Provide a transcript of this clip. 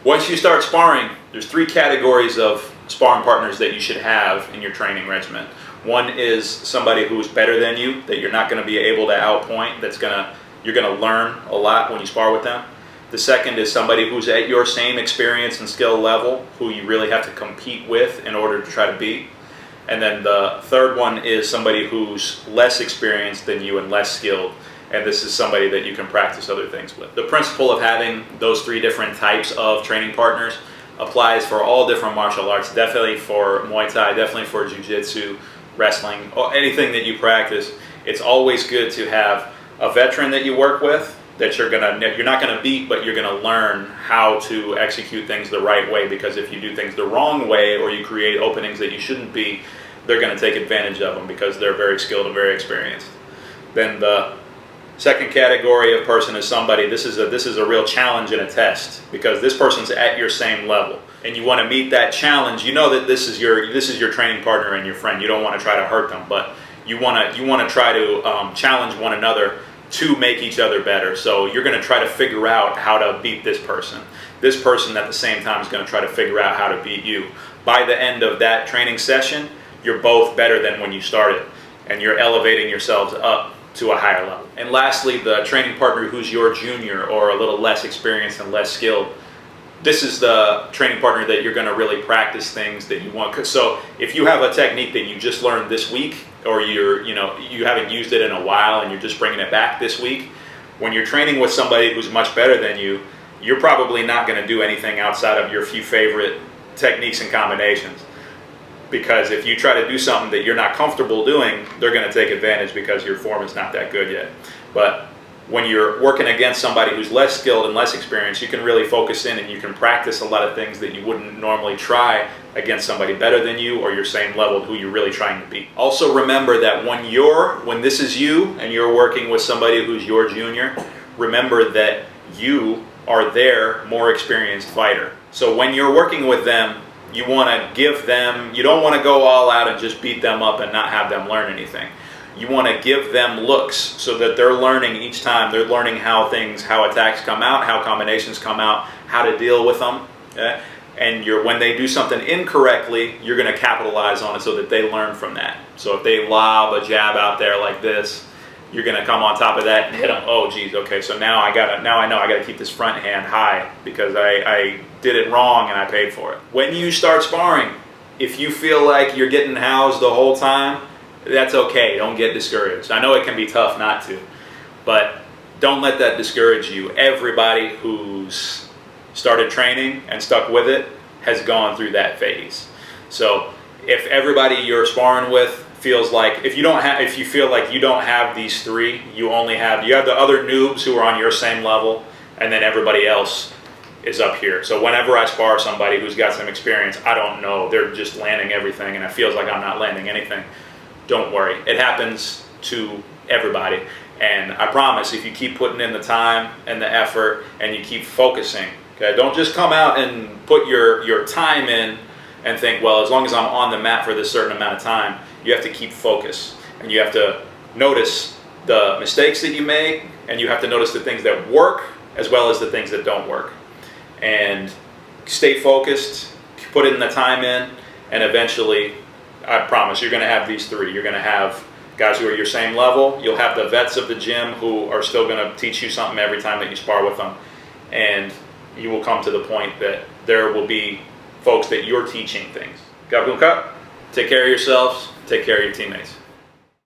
Once you start sparring, there's three categories of sparring partners that you should have in your training regimen. One is somebody who's better than you, that you're not going to be able to outpoint, you're going to learn a lot when you spar with them. The second is somebody who's at your same experience and skill level, who you really have to compete with in order to try to beat. And then the third one is somebody who's less experienced than you and less skilled. And this is somebody that you can practice other things with. The principle of having those three different types of training partners applies for all different martial arts, definitely for Muay Thai, definitely for Jiu-Jitsu, wrestling, or anything that you practice. It's always good to have a veteran that you work with that you're not gonna beat, but you're gonna learn how to execute things the right way, because if you do things the wrong way or you create openings that you shouldn't be, they're gonna take advantage of them because they're very skilled and very experienced. Then the second category of person is somebody, this is a real challenge and a test, because this person's at your same level and you want to meet that challenge. You know that this is your training partner and your friend. You don't want to try to hurt them, but you want to try to challenge one another to make each other better. So you're going to try to figure out how to beat this person. This person at the same time is going to try to figure out how to beat you. By the end of that training session, you're both better than when you started, and you're elevating yourselves up to a higher level. And lastly, the training partner who's your junior or a little less experienced and less skilled. This is the training partner that you're going to really practice things that you want. So if you have a technique that you just learned this week, or you haven't used it in a while and you're just bringing it back this week, when you're training with somebody who's much better than you, you're probably not going to do anything outside of your few favorite techniques and combinations. Because if you try to do something that you're not comfortable doing, they're going to take advantage because your form is not that good yet. But when you're working against somebody who's less skilled and less experienced, you can really focus in and you can practice a lot of things that you wouldn't normally try against somebody better than you or your same level who you're really trying to beat. Also remember that when this is you and you're working with somebody who's your junior, remember that you are their more experienced fighter. So when you're working with them, you want to give them, you don't want to go all out and just beat them up and not have them learn anything. You want to give them looks so that they're learning each time. They're learning how attacks come out, how combinations come out, how to deal with them. Okay? And when they do something incorrectly, you're going to capitalize on it so that they learn from that. So if they lob a jab out there like this, you're going to come on top of that and hit them. Oh, geez, okay, so now I know I got to keep this front hand high because I did it wrong and I paid for it. When you start sparring, if you feel like you're getting housed the whole time, that's okay. Don't get discouraged. I know it can be tough not to, but don't let that discourage you. Everybody who's started training and stuck with it has gone through that phase. So if everybody you're sparring with feels like, if you feel like you don't have these three, you have the other noobs who are on your same level, and then everybody else is up here. So whenever I spar somebody who's got some experience, I don't know, they're just landing everything and it feels like I'm not landing anything. Don't worry, it happens to everybody. And I promise, if you keep putting in the time and the effort and you keep focusing, okay, don't just come out and put your time in and think, well, as long as I'm on the mat for this certain amount of time. You have to keep focus, and you have to notice the mistakes that you make, and you have to notice the things that work as well as the things that don't work. And stay focused, put in the time in, and eventually, I promise, you're going to have these three. You're going to have guys who are your same level. You'll have the vets of the gym who are still going to teach you something every time that you spar with them. And you will come to the point that there will be folks that you're teaching things. Gabun Cup, take care of yourselves, take care of your teammates.